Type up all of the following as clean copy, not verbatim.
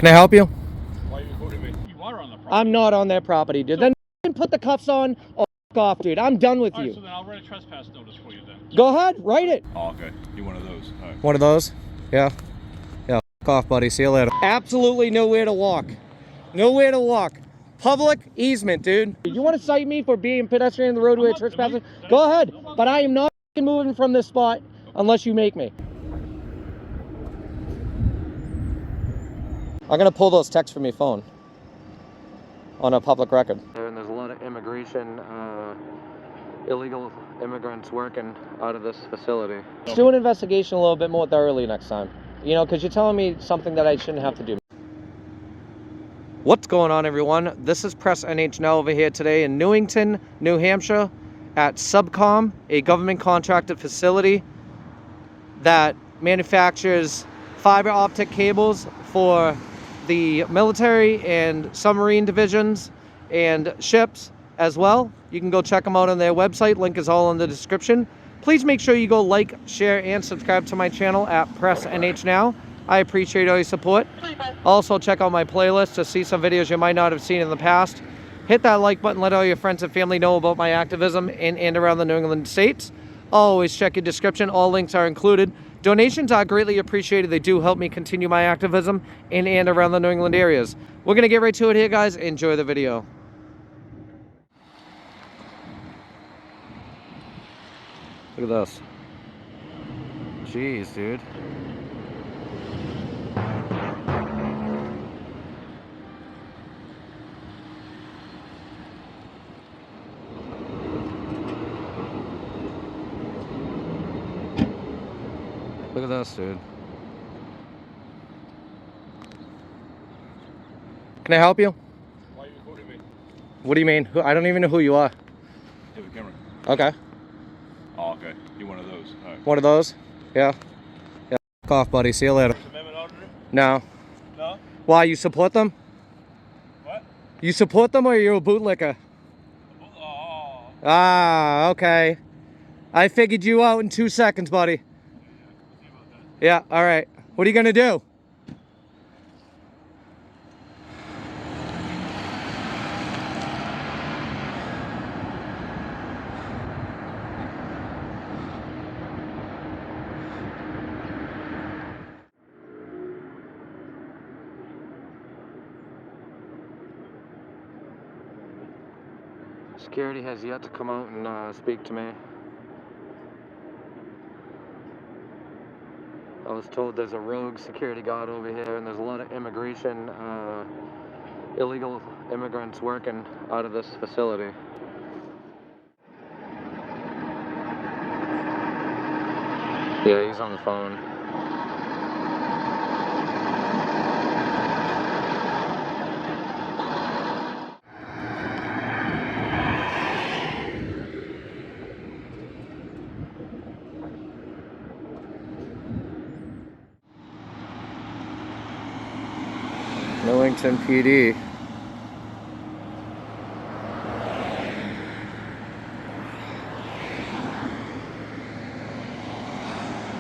Can I help you? Why are you recording me? You are on the property. I'm not on their property, dude. So, then put the cuffs on or off, dude. I'm done with you. So then I'll write a trespass notice for you then. Go ahead, write it. Oh, okay. You one of those. All right. One of those? Yeah. Yeah, off, buddy. See you later. Absolutely nowhere to walk. Nowhere to walk. Public easement, dude. You want to cite me for being pedestrian in the roadway trespassing? Go ahead. But I am not moving from this spot unless you make me. I'm gonna pull those texts from your phone on a public record. And there's a lot of immigration, illegal immigrants working out of this facility. Let's do an investigation a little bit more thoroughly next time. You know, because you're telling me something that I shouldn't have to do. What's going on, everyone? This is Press NH Now over here today in Newington, New Hampshire at Subcom, a government contracted facility that manufactures fiber optic cables for the military and submarine divisions and ships as well. You can go check them out on their website. Link is all in the description. Please make sure you go like, share, and subscribe to my channel at Press NH Now. I appreciate all your support. Also, check out my playlist to see some videos you might not have seen in the past. Hit that like button. Let all your friends and family know about my activism in and around the New England states. Always check your description. All links are included. Donations are greatly appreciated. They do help me continue my activism in and around the New England areas. We're going to get right to it here, guys. Enjoy the video. Look at this. Jeez, dude. Look at this, dude. Can I help you? Why are you recording me? What do you mean? I don't even know who you are. Have a camera. Okay. Oh, okay. You one of those. All right. One of those? Yeah. Yeah. Off, buddy. See you later. First Amendment auditor? No. No? Why, you support them? What? You support them or you're a bootlicker? Oh. Ah, okay. I figured you out in 2 seconds, buddy. Yeah, all right. What are you gonna do? Security has yet to come out and speak to me. I was told there's a rogue security guard over here and there's a lot of immigration, illegal immigrants working out of this facility. Yeah, he's on the phone. Newington PD.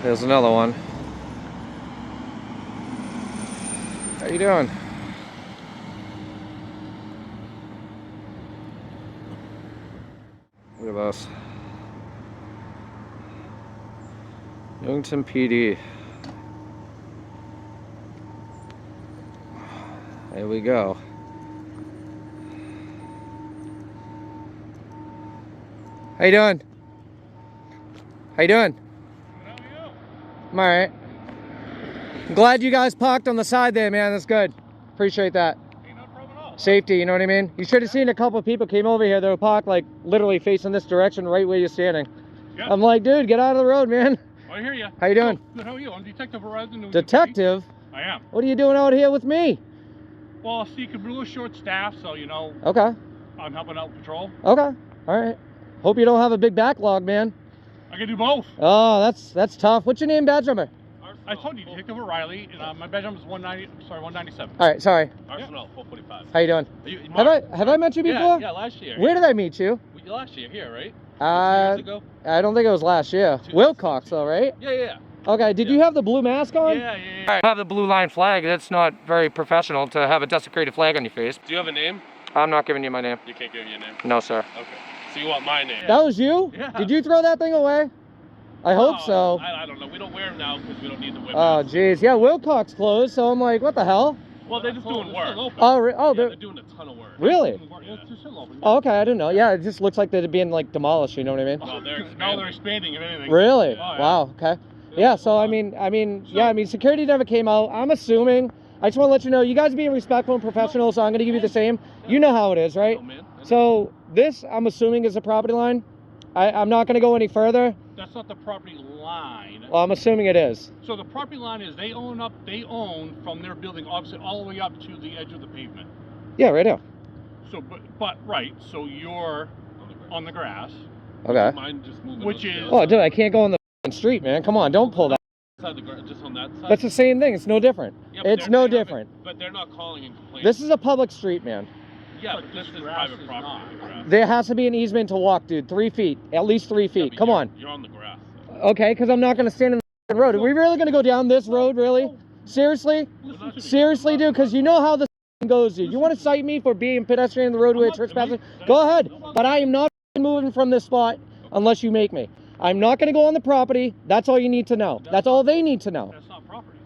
There's another one. How you doing? Look at this. Newington PD. There we go. How you doing? How you doing? How are you? I'm alright. I'm glad you guys parked on the side there, man. That's good. Appreciate that. Ain't no problem at all. Safety, you know what I mean? You should have seen a couple of people came over here. They were parked like literally facing this direction right where you're standing. Yeah. I'm like, dude, get out of the road, man. I hear you. How you doing? Good, how are you? I'm Detective Horizon. Detective? I am. What are you doing out here with me? Well, see, we're a little short staffed, so, you know, Okay. I'm helping out patrol. Okay. Alright. Hope you don't have a big backlog, man. I can do both. Oh, that's tough. What's your name, badge number? I told you, Detective O'Reilly, and my badge number is 197. Alright, sorry. ARSENAULT 445. How you doing? Have I met you before? Yeah, last year. Where did I meet you? Last year, here, right? 2 years ago? I don't think it was last year. WILCOX though, right? Yeah. Okay, did you have the blue mask on? Yeah. I have the blue line flag. That's not very professional to have a desecrated flag on your face. Do you have a name? I'm not giving you my name. You can't give me a name? No, sir. Okay. So you want my name? That was you? Yeah. Did you throw that thing away? I hope so. I don't know. We don't wear them now because we don't need the whip. Oh, jeez. Yeah, WILCOX closed, so I'm like, what the hell? Well, they're just doing work. They're doing a ton of work. Really? Yeah. Oh, okay, I didn't know. Yeah, it just looks like they're being like demolished, you know what I mean? Well, they're expanding, if anything. Really? Oh, yeah. Wow, okay. Yeah, so I mean, security never came out. I'm assuming. I just want to let you know, you guys are being respectful and professional, so I'm going to give you the same. You know how it is, right? Oh, man. So this, I'm assuming, is a property line. I'm not going to go any further. That's not the property line. Well, I'm assuming it is. So the property line is they own from their building opposite all the way up to the edge of the pavement. Yeah, right now. So, right, so you're on the grass. Okay. Mind just moving Which on is- the Oh, dude, I can't go on the street, man. Come on, don't pull that. side of the just on that side. That's the same thing. It's no different. Yeah, but It's they're- no they haven't- different. But they're not calling and complaining. This is a public street, man. Yeah, But but this is grass private is property. not. Grass. There has to be an easement to walk, dude. 3 feet. At least 3 Yeah, feet. but Come you're- on. You're on the grass. Okay, because I'm not going to stand in the road. Are we really going to go down this road, really? Seriously? Listen to me. Seriously, dude? Because you know how this goes, dude. You want to cite me for being pedestrian in the roadway I'm not- trespassing? Go ahead. But I am not moving from this spot unless you make me. I'm not going to go on the property. That's all you need to know. That's all they need to know. That's not property.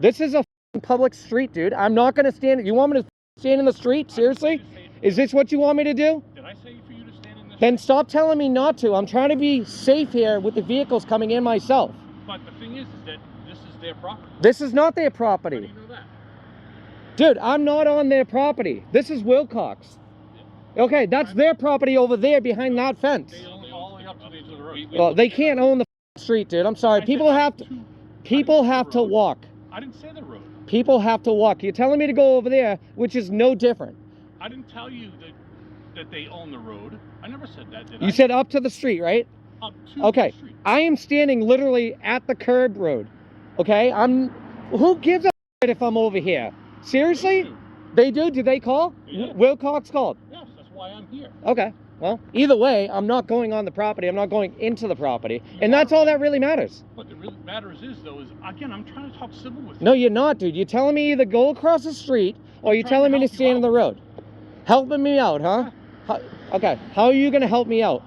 This is a public street, dude. I'm not going to stand. You want me to stand in the street? Seriously? Is this what you want me to do? Did I say for you to stand in this? Then stop telling me not to. I'm trying to be safe here with the vehicles coming in myself. But the thing is that this is their property. This is not their How do property. you know that? Dude, I'm not on their property. This is WILCOX. Okay, that's their property over there behind that fence. They own all the way up to the edge of the road. Well, they can't own the street, dude. I'm sorry. I People said have up to. People have to walk. I didn't say the road. People have to walk. You're telling me to go over there, which is no different. I didn't tell you that they own the road. I never said that, did I? You said up to the street, right? Up to Okay. the street. I am standing literally at the curb road. Okay? Who gives a shit if I'm over here? Seriously? They do? Did they call? Yeah. WILCOX called. Yes, that's why I'm here. Okay. Well, either way, I'm not going on the property. I'm not going into the property. And that's all that really matters. What the really matters is, though, is again, I'm trying to talk civil with you. No, you're not, dude. You're telling me either go across the street or you're trying telling to me to help you stand in the out. road. Helping me out, huh? Okay. How are you going to help me out?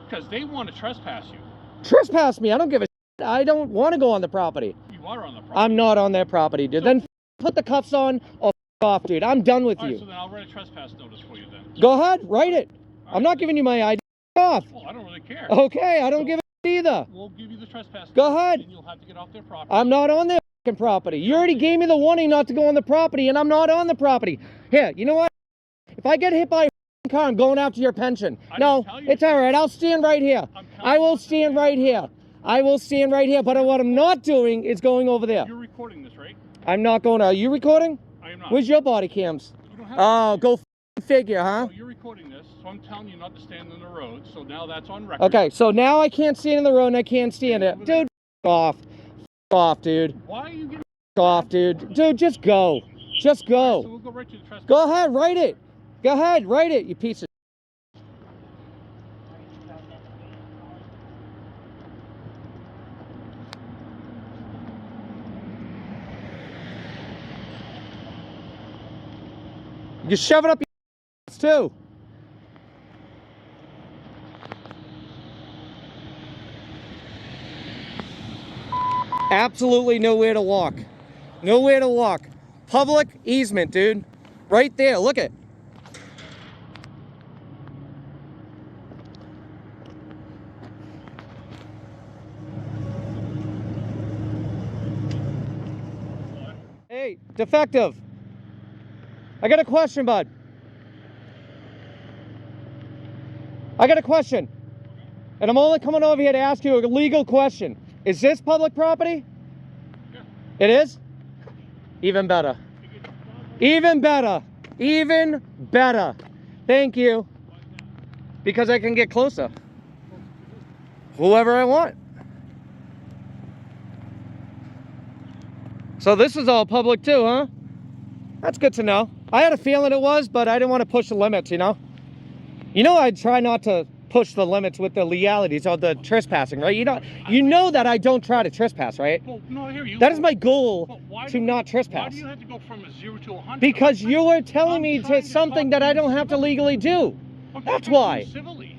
Because they want to trespass you. Trespass me. I don't give a shit. I don't want to go on the property. You are on the property. I'm not on their property, dude. So- Then put the cuffs on or off, dude. I'm done with All right, you. so then I'll write a trespass notice for you then. Go ahead. Write it. I'm not giving you my ID. Off. Well, I don't really care. Okay. I don't give a shit either. We'll give you the trespass Go notice, ahead. And you'll have to get off their property. I'm not on their fucking property. You already gave me the warning not to go on the property, and I'm not on the property. Here, you know what? If I get hit by a fucking car, I'm going after your pension. I No, didn't tell you it's all right. I'll stand right here. I'm telling I you will not to stand stand right here. I will stand right here. But what I'm not doing is going over there. You're recording this, right? I'm not going. Are you recording? I am not. Where's your body cams? You don't have Oh, go figure, huh? So you're recording this, so I'm telling you not to stand in the road. So now that's on record. Okay, so now I can't stand in the road and I can't stand it. Over there. Dude, off. Off, dude. Why are you getting Off, dude. Dude, just go. Just So go. we'll go right to the trespass. Go ahead, write it. Go ahead, write it, you piece of. You shove it up your ass too. Absolutely nowhere to walk. Nowhere to walk. Public easement, dude. Right there, look it. Hey, defective. I got a question, bud. I got a question. And I'm only coming over here to ask you a legal question. Is this public property? Yeah. It is? Even better. Even better. Even better. Thank you. Because I can get closer. Whoever I want. So this is all public too, huh? That's good to know. I had a feeling it was, but I didn't want to push the limits, you know? You know, I try not to push the limits with the legalities of the trespassing, right? You know that I don't try to trespass, right? Well, no, I hear you. That is my goal, But why to not trespass. Why do you have to go from a 0 to 100? Because you are telling me to something that I don't have to legally do. That's why.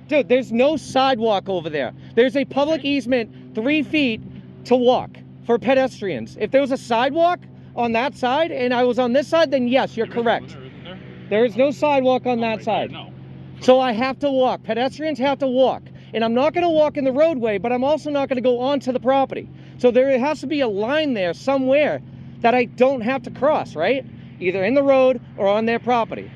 Dude, there's no sidewalk over there. There's a public easement 3 feet to walk for pedestrians. If there was a sidewalk on that side and I was on this side, then yes, you're correct. There is no sidewalk on that side. No. So I have to walk. Pedestrians have to walk. And I'm not going to walk in the roadway, but I'm also not going to go onto the property. So there has to be a line there somewhere that I don't have to cross, right? Either in the road or on their property.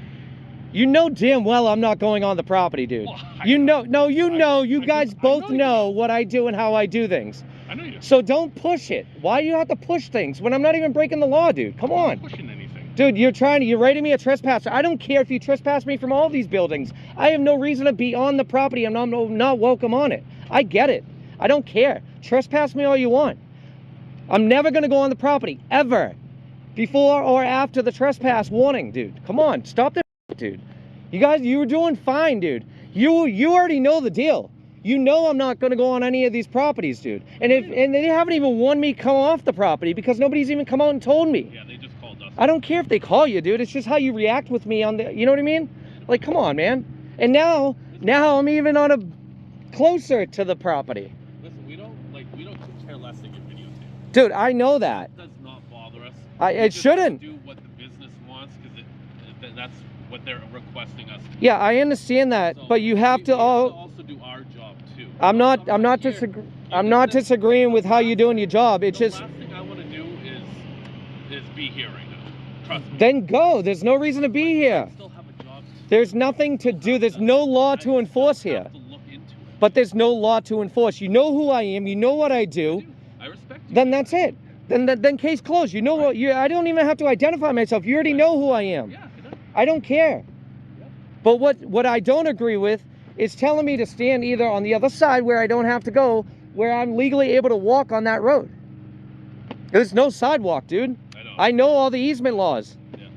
You know damn well I'm not going on the property, dude. Well, you guys both know what I do and how I do things. I know you do. So don't push it. Why do you have to push things when I'm not even breaking the law, dude? Come on. I'm not pushing anything. Dude, you're writing me a trespasser. I don't care if you trespass me from all these buildings. I have no reason to be on the property. I'm not welcome on it. I get it. I don't care. Trespass me all you want. I'm never going to go on the property, ever. Before or after the trespass warning, dude. Come on, stop this, dude. You were doing fine, dude. You already know the deal. You know I'm not going to go on any of these properties, dude. And they haven't even won me come off the property because nobody's even come out and told me. Yeah, they just called us. I don't care if they call you, dude. It's just how you react with me on the, you know what I mean? Like, come on, man. And now I'm even on a closer to the property. Listen, we don't care less to get videotaped. Dude, I know that. It does not bother us. It shouldn't. Do what the business wants because that's what they're requesting us to do. Yeah, I understand that, So but you have to also do our job too. I'm not disagreeing with how you're doing your job. It's just, last thing I want to do is be here right now. Trust me. then go. There's no reason to be here. I still have a job to do. There's nothing to do. There's no law to enforce I here. have to look into it. But there's no law to enforce. You know who I am. You know what I do. I respect you. Then that's it. Then case closed. You know what? I don't even have to identify myself. You already know who I am. Yeah, you know. I don't care. But what I don't agree with is telling me to stand either on the other side where I don't have to go, where I'm legally able to walk on that road. There's no sidewalk, dude. I know all the easement laws. Yeah.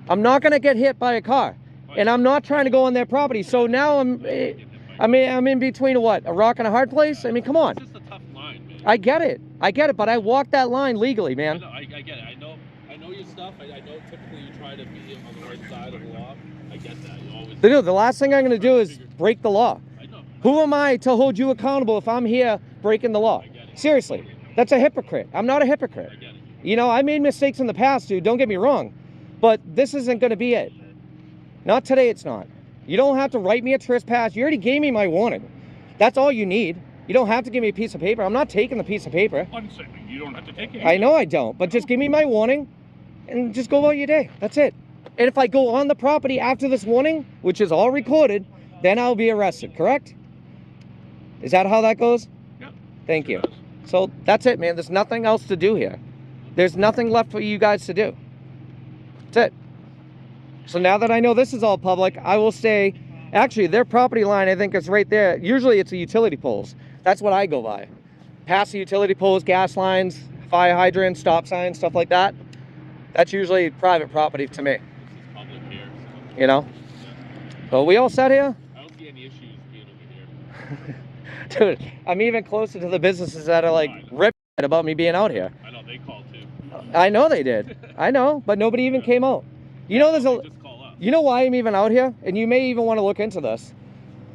I'm not gonna get hit by a car, and I'm not trying to go on their property. So now I'm in between a rock and a hard place. I mean, come on. It's just a tough line, man. I get it, but I walked that line legally, man. I get it. I know your stuff. I know typically you try to be on the right side of the law. I get that. You always. Dude, the last thing I'm gonna do is break the law. I know. Who am I to hold you accountable if I'm here breaking the law? Seriously, that's a hypocrite. I'm not a hypocrite. I get it. You know, I made mistakes in the past, dude. Don't get me wrong, but this isn't gonna be it. Not today. It's not. You don't have to write me a trespass. You already gave me my warning. That's all you need. You don't have to give me a piece of paper. I'm not taking the piece of paper. You don't have to take it. I know I don't, but just give me my warning and just go about your day. That's it. And if I go on the property after this warning, which is all recorded, then I'll be arrested, correct? Is that how that goes? Yeah. Thank you. So that's it, man. There's nothing else to do here. There's nothing left for you guys to do. That's it. So now that I know this is all public, I will say, actually, their property line, I think, is right there. Usually it's the utility poles. That's what I go by. Past the utility poles, gas lines, fire hydrants, stop signs, stuff like that. That's usually private property to me. This is public here. So. You know? So we all set here? I don't see any issues being over here. Dude, I'm even closer to the businesses that are like ripping about me being out here. I know they called too. I know they did. I know, but nobody even came out. You know, Just call us. you know why I'm even out here? And you may even want to look into this.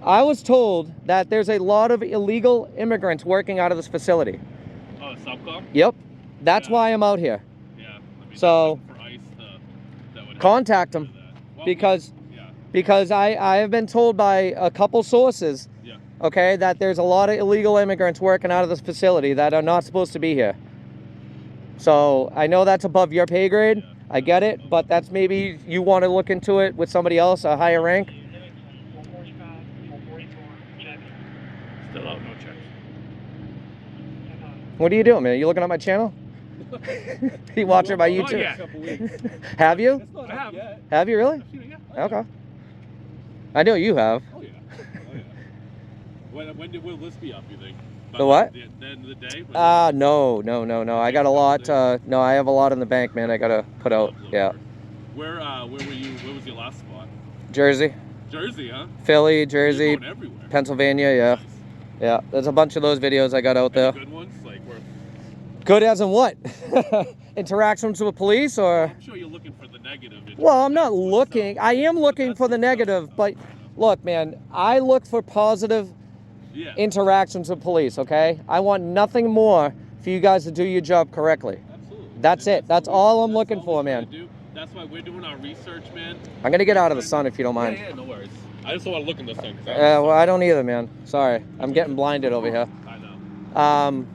I was told that there's a lot of illegal immigrants working out of this facility. Oh, Subcom? Yep. That's Yeah. why I'm out here. Yeah. I mean, So, that's for ICE that would contact them. Well, Because I have been told by a couple sources, Yeah. okay, that there's a lot of illegal immigrants working out of this facility that are not supposed to be here. So I know that's above your pay grade. Yeah. I get it, but that's maybe you want to look into it with somebody else, a higher rank. Still out, no checks. What are you doing, man? You looking at my channel? You watching my Not YouTube? yet. Have you? I have. Have you really? I've seen it, yeah. Okay. I know you have. Oh, yeah. Oh, yeah. When will this be up, you think? The what? The end of the day? No. I got a lot. No, I have a lot in the bank, man. I gotta put out. Yeah. Where were you? Where was your last spot? Jersey. Jersey, huh? Philly, Jersey, You're going everywhere. Pennsylvania, yeah. Nice. Yeah, there's a bunch of those videos I got out there. Any good ones? Like, where... Good as in what? Interactions with police or? I'm sure you're looking for the negative. Well, I'm not looking. I am looking for the negative, but look, man, I look for positive interactions with police, okay? I want nothing more for you guys to do your job correctly. Absolutely. That's it. That's all I'm looking for, man. That's why we're doing our research, man. I'm going to get out of the sun if you don't mind. Yeah, no worries. I just don't want to look in the sun. Well, I don't either, man. Sorry. I'm getting blinded over here. I know.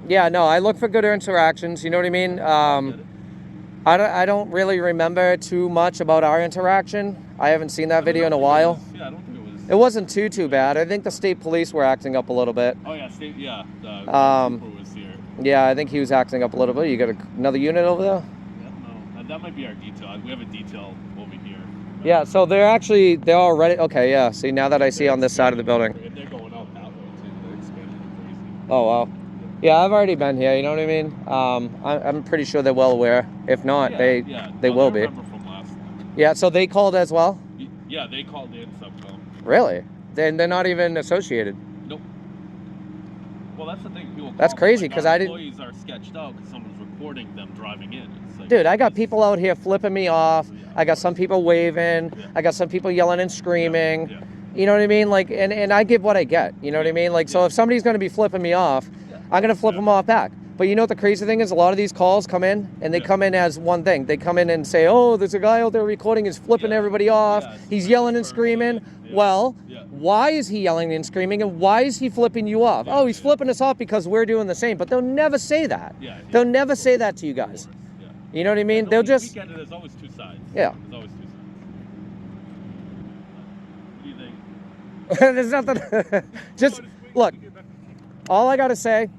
Yeah, no, I look for good interactions, you know what I mean? I don't really remember too much about our interaction. I haven't seen that video in a while. Yeah, I don't think it was. It wasn't too bad. I think the state police were acting up a little bit. Oh yeah, state. Yeah. The trooper was here. Yeah, I think he was acting up a little bit. You got another unit over there? Yeah, no, that might be our detail. We have a detail over here. Yeah, so they're all ready. Okay, yeah. See, now that I see on this side of the building. And they're going out that way too. They're expanding crazy. Oh wow. Yeah, I've already been here. You know what I mean? I'm pretty sure they're well aware. If not, they will be. From last time. Yeah. So they called as well. Yeah, they called in subcom. Really? Then they're not even associated. Nope. Well, that's the thing. People. That's crazy because I didn't. Employees are sketched out because someone's recording them driving in. It's like, dude, I got people out here flipping me off. Yeah. I got some people waving. Yeah. I got some people yelling and screaming. Yeah. You know what I mean? Like, and I give what I get. You know what I mean? Like, so if somebody's going to be flipping me off, I'm going to flip them off back. But you know what the crazy thing is? A lot of these calls come in, and they come in as one thing. They come in and say, oh, there's a guy out there recording, he's flipping everybody off. He's yelling and screaming. Well, why is he yelling and screaming, and why is he flipping you off? Oh, he's flipping us off because we're doing the same. But they'll never say that. They'll never say that to you guys. You know what I mean? They'll just... There's always two sides. Yeah. There's always two sides. What do you think? There's nothing... Just, look, all I got to say...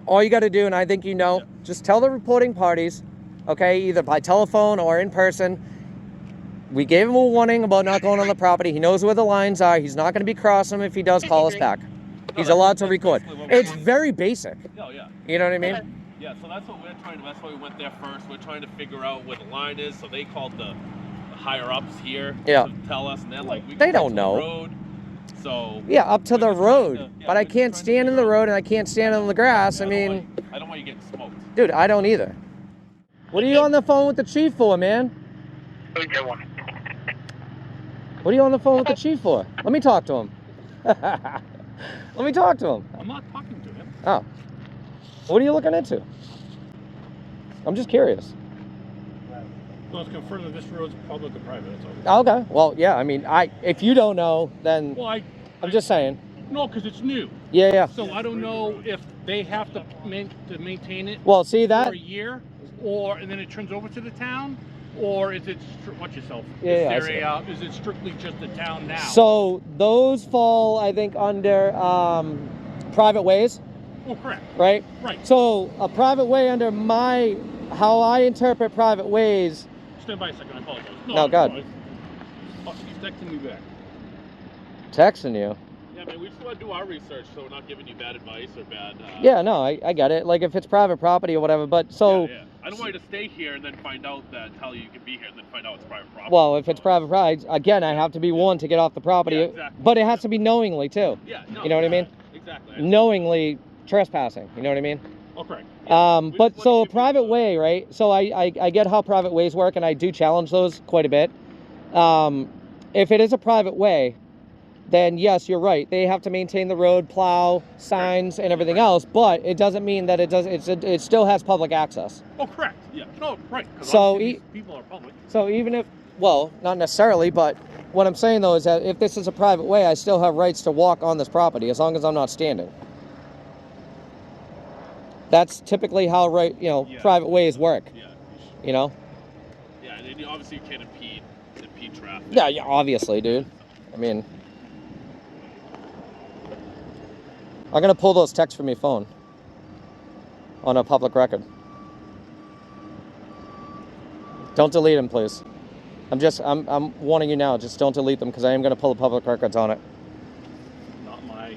All you got to do, and I think you know, just tell the reporting parties, okay, either by telephone or in person. We gave him a warning about not going on the property. He knows where the lines are. He's not going to be crossing them if he does call us back. He's allowed to record. It's very basic. Oh, yeah. You know what I mean? Yeah, so that's what we're trying to, that's why we went there first. We're trying to figure out where the line is. So they called the higher ups here to tell us, and they're like, they don't know. The road. So yeah, up to the road, but I can't stand in the road and I can't stand on the grass. I mean, I don't want you getting smoked. Dude, I don't either. What are you on the phone with the chief for, man? What are you on the phone with the chief for? Let me talk to him. Let me talk to him. I'm not talking to him. Oh. What are you looking into? I'm just curious. So it's confirmed that this road's public or private, that's all. Okay. Well, yeah, I mean, if you don't know, then I'm just saying. No, because it's new. Yeah. So I don't know if they have to maintain it well, see that? for a year, and then it turns over to the town, or is it, watch yourself, is it strictly just the town now? So those fall, I think, under private ways. Oh, correct. Right? Right. So a private way under how I interpret private ways. Stand by a second, I apologize. No, God. He's texting me back. Texting you? Yeah, man, we just want to do our research so we're not giving you bad advice or bad... yeah, no, I get it. Like, if it's private property or whatever, but so... Yeah. I don't want you to stay here and then find out that tell you can be here and then find out it's private property. Well, if it's private property, again, I have to be warned to get off the property. Yeah, exactly. But it has to be knowingly, too. Yeah, no, you know what I mean? Exactly. Knowingly trespassing, you know what I mean? Oh, correct. Yeah. But so a private way, right? So I get how private ways work, and I do challenge those quite a bit. If it is a private way, then yes, you're right. They have to maintain the road, plow, signs, and everything else. But it doesn't mean that it still has public access. Oh, correct. Yeah. No, right. So people are public. So even if, well, not necessarily, but what I'm saying though is that if this is a private way, I still have rights to walk on this property as long as I'm not standing. That's typically how private ways work. Yeah. You know? Yeah, and obviously you can't impede traffic. Yeah, obviously, dude. I mean, I'm gonna pull those texts from your phone on a public record. Don't delete them, please. I'm warning you now. Just don't delete them because I am gonna pull the public records on it. Not my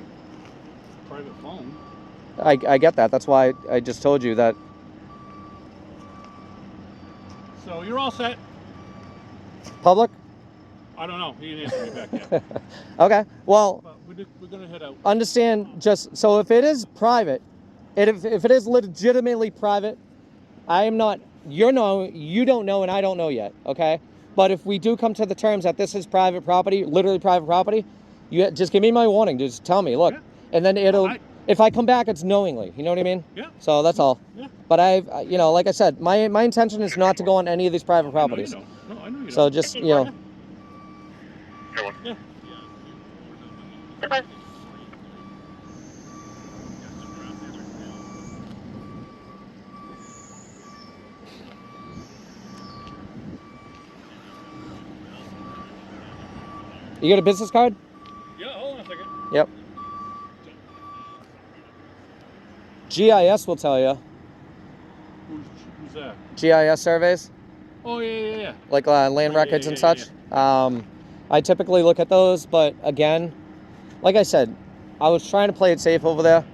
private phone. I get that. That's why I just told you that. So you're all set. Public? I don't know. He didn't answer me back yet. Okay, well, But we're gonna head out. understand, just so if it is private, if it is legitimately private, I am not, you don't know, and I don't know yet, okay? But if we do come to the terms that this is private property, literally private property, you just give me my warning. Just tell me, look, and then if I come back, it's knowingly. You know what I mean? Yeah. So that's all. Yeah. But like I said, my intention is not to go on any of these private properties. No, I know you don't. So just, Yeah. You got a business card? Yeah, hold on a second. Yep. GIS will tell you. Who's that? GIS surveys, Oh, yeah. like land records and such. I typically look at those, but again, like I said, I was trying to play it safe over there.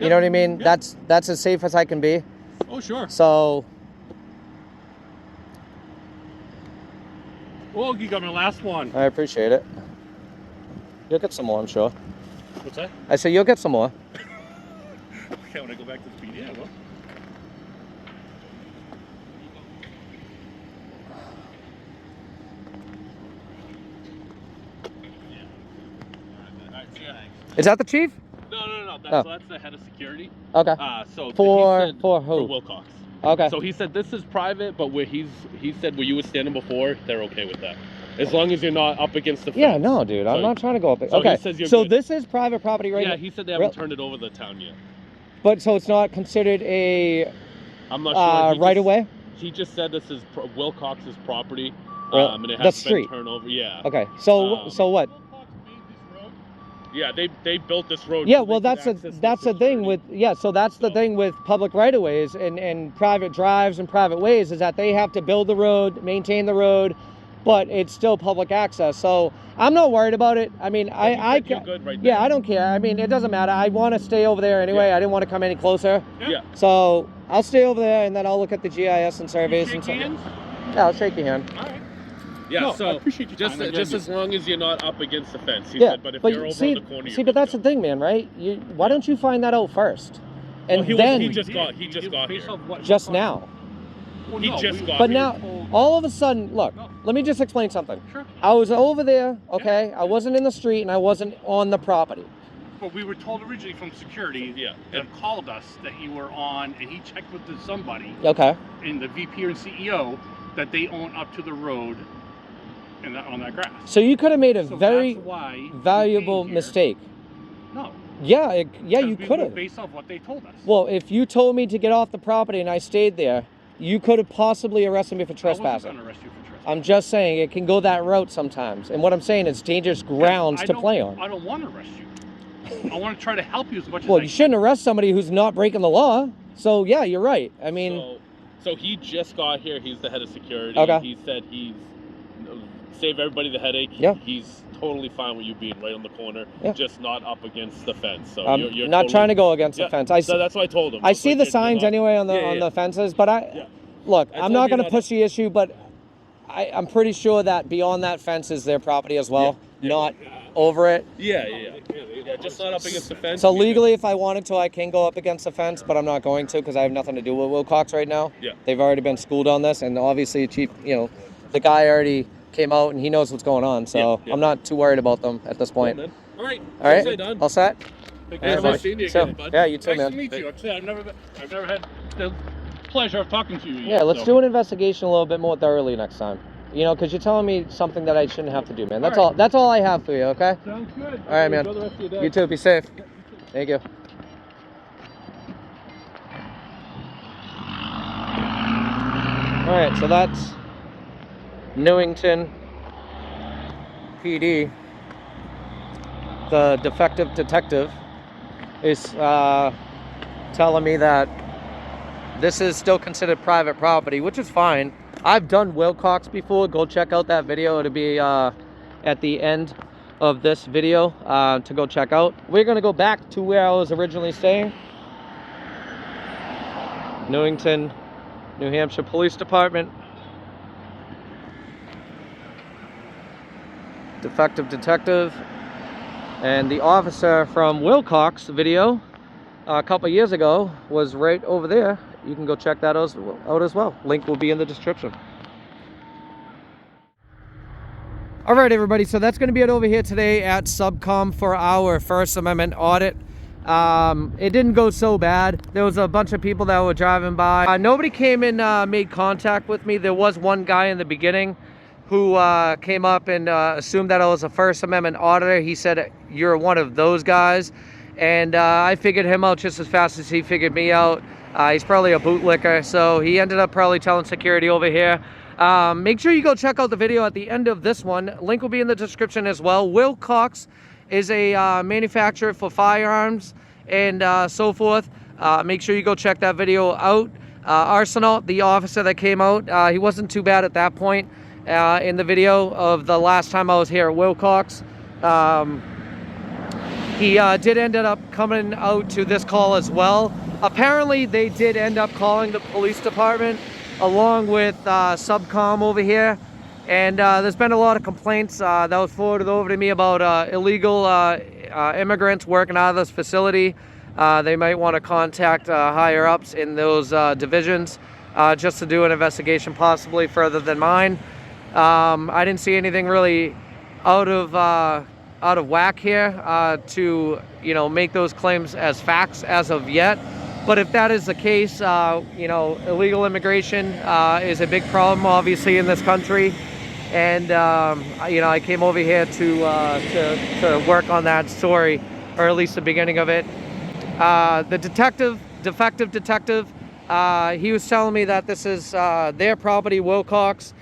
You know what I mean? Yeah. That's as safe as I can be. Oh, sure. So. Oh, you got my last one. I appreciate it. You'll get some more, I'm sure. What's that? I said you'll get some more. Okay, when I go back to the PD, I will. Is that the chief? No. That's the head of security. Okay. So for he said, who? For WILCOX. Okay. So he said this is private, but where he said where you were standing before, they're okay with that. As long as you're not up against the fence. Yeah, no, dude. I'm not trying to go up. So okay. he says you're so good. This is private property right now? Yeah, he said they haven't turned it over to the town yet. But so it's not considered a I'm not sure. right away? He just said this is WILCOX's property. And it the has street. been turned over. Yeah. Okay. So what? Yeah, they built this road. Yeah, so well, that's the thing with so that's the thing with public right of ways and private drives and private ways is that they have to build the road, maintain the road, but it's still public access. So I'm not worried about it. I mean, you're good right yeah, now. I don't care. I mean, it doesn't matter. I want to stay over there anyway. Yeah. I didn't want to come any closer. Yeah. So I'll stay over there and then I'll look at the GIS and surveys and shake stuff. hands? Yeah, I'll shake your hand. All right. Yeah, No, so I appreciate your time. just as long as you're not up against the fence. He Yeah, said, but if but you're over see, on the corner, see, but that's the thing, man, right? Why don't you find that out first? And Well, then he just got here. just now. Well, he just got But here. now, all of a sudden, look, No. let me just explain something. Sure. I was over there, okay? I wasn't in the street and I wasn't on the property. But we were told originally from security that called us that you were on, and he checked with somebody Okay. in the VP or CEO that they own up to the road and on that grass. So you could have made a So very that's why we valuable came here. mistake. No. Yeah, yeah, you Because could we have. went based off what they told us. Well, if you told me to get off the property and I stayed there, you could have possibly arrested me for I trespassing. wasn't going to arrest you for trespassing. I'm just saying it can go that route sometimes. And what I'm saying is dangerous grounds to play on. I don't want to arrest you. I want to try to help you as much as Well, I you can. shouldn't arrest somebody who's not breaking the law. So, yeah, you're right. I mean... So he just got here. He's the head of security. Okay. He said he's save everybody the headache. Yeah. He's totally fine with you being right on the corner, just not up against the fence. So I'm you're not totally, trying to go against the fence. So that's what I told him. I see the signs anyway on the fences, but look, I'm not going to push the issue, but I'm pretty sure that beyond that fence is their property as well, not over it. Yeah, just not up against the fence. So legally, if I wanted to, I can go up against the fence, but I'm not going to because I have nothing to do with WILCOX right now. Yeah. They've already been schooled on this, and obviously, Chief, the guy already came out and he knows what's going on, so I'm not too worried about them at this point. Cool, all right. All right. All set? Nice seeing you again, bud. Yeah, you too, Nice man. to meet you. Actually, I've never had the pleasure of talking to you yet. Yeah, let's so. do an investigation a little bit more thoroughly next time. Because you're telling me something that I shouldn't have to do, man. That's all. That's all I have for you. Okay. Sounds good. All right, man. Enjoy the rest of your day. You too. Be safe. Thank you. All right. So that's Newington PD. The defective detective is telling me that this is still considered private property, which is fine. I've done WILCOX before. Go check out that video. It'll be at the end of this video to go check out. We're going to go back to where I was originally staying. Newington, New Hampshire Police Department. defective detective. And the officer from WILCOX video a couple years ago was right over there. You can go check that out as well. Link will be in the description. All right, everybody, so that's going to be it over here today at Subcom for our First Amendment audit. It didn't go so bad. There was a bunch of people that were driving by. Nobody came and made contact with me. There was one guy in the beginning who came up and assumed that I was a First Amendment auditor. He said, "You're one of those guys." And I figured him out just as fast as he figured me out. He's probably a bootlicker, so he ended up probably telling security over here. Make sure you go check out the video at the end of this one. Link will be in the description as well. WILCOX is a manufacturer for firearms and so forth. Make sure you go check that video out. ARSENAULT, the officer that came out, he wasn't too bad at that point in the video of the last time I was here at WILCOX. He did end up coming out to this call as well. Apparently, they did end up calling the police department along with Subcom over here. And there's been a lot of complaints that was forwarded over to me about illegal immigrants working out of this facility. They might want to contact higher ups in those divisions just to do an investigation possibly further than mine. I didn't see anything really out of whack here to, you know, make those claims as facts as of yet. But if that is the case, you know, illegal immigration is a big problem, obviously, in this country. And, you know, I came over here to work on that story, or at least the beginning of it. The defective detective, he was telling me that this is their property, WILCOX.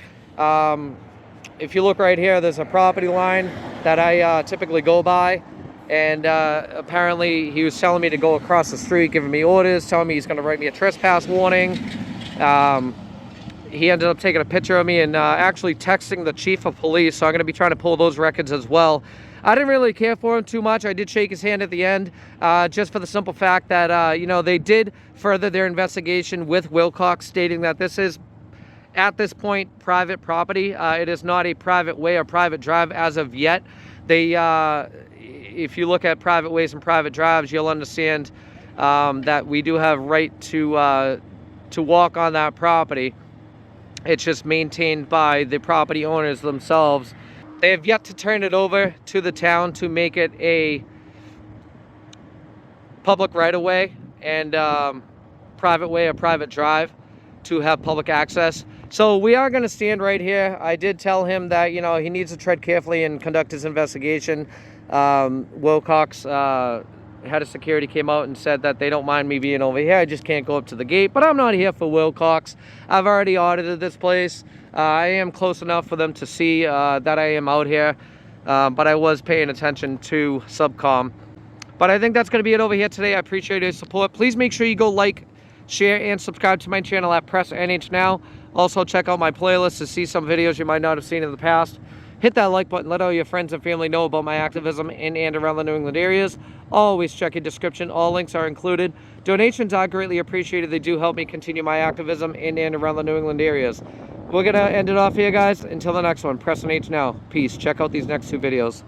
If you look right here, there's a property line that I typically go by. And apparently he was telling me to go across the street, giving me orders, telling me he's going to write me a trespass warning. He ended up taking a picture of me and actually texting the chief of police, so I'm going to be trying to pull those records as well. I didn't really care for him too much. I did shake his hand at the end, just for the simple fact that, you know, they did further their investigation with WILCOX, stating that this is, at this point, private property. It is not a private way or private drive as of yet. They, if you look at private ways and private drives, you'll understand that we do have right to walk on that property. It's just maintained by the property owners themselves. They have yet to turn it over to the town to make it a public right-of-way and private way or private drive to have public access. So we are going to stand right here. I did tell him that, you know, he needs to tread carefully and conduct his investigation. WILCOX head of security came out and said that they don't mind me being over here. I just can't go up to the gate. But I'm not here for WILCOX. I've already audited this place. I am close enough for them to see that I am out here. But I was paying attention to Subcom. But I think that's going to be it over here today. I appreciate your support. Please make sure you go like, share, and subscribe to my channel at Press NH Now. Also, check out my playlist to see some videos you might not have seen in the past. Hit that like button. Let all your friends and family know about my activism in and around the New England areas. Always check your description. All links are included. Donations are greatly appreciated. They do help me continue my activism in and around the New England areas. We're going to end it off here, guys. Until the next one, Press NH Now. Peace. Check out these next two videos.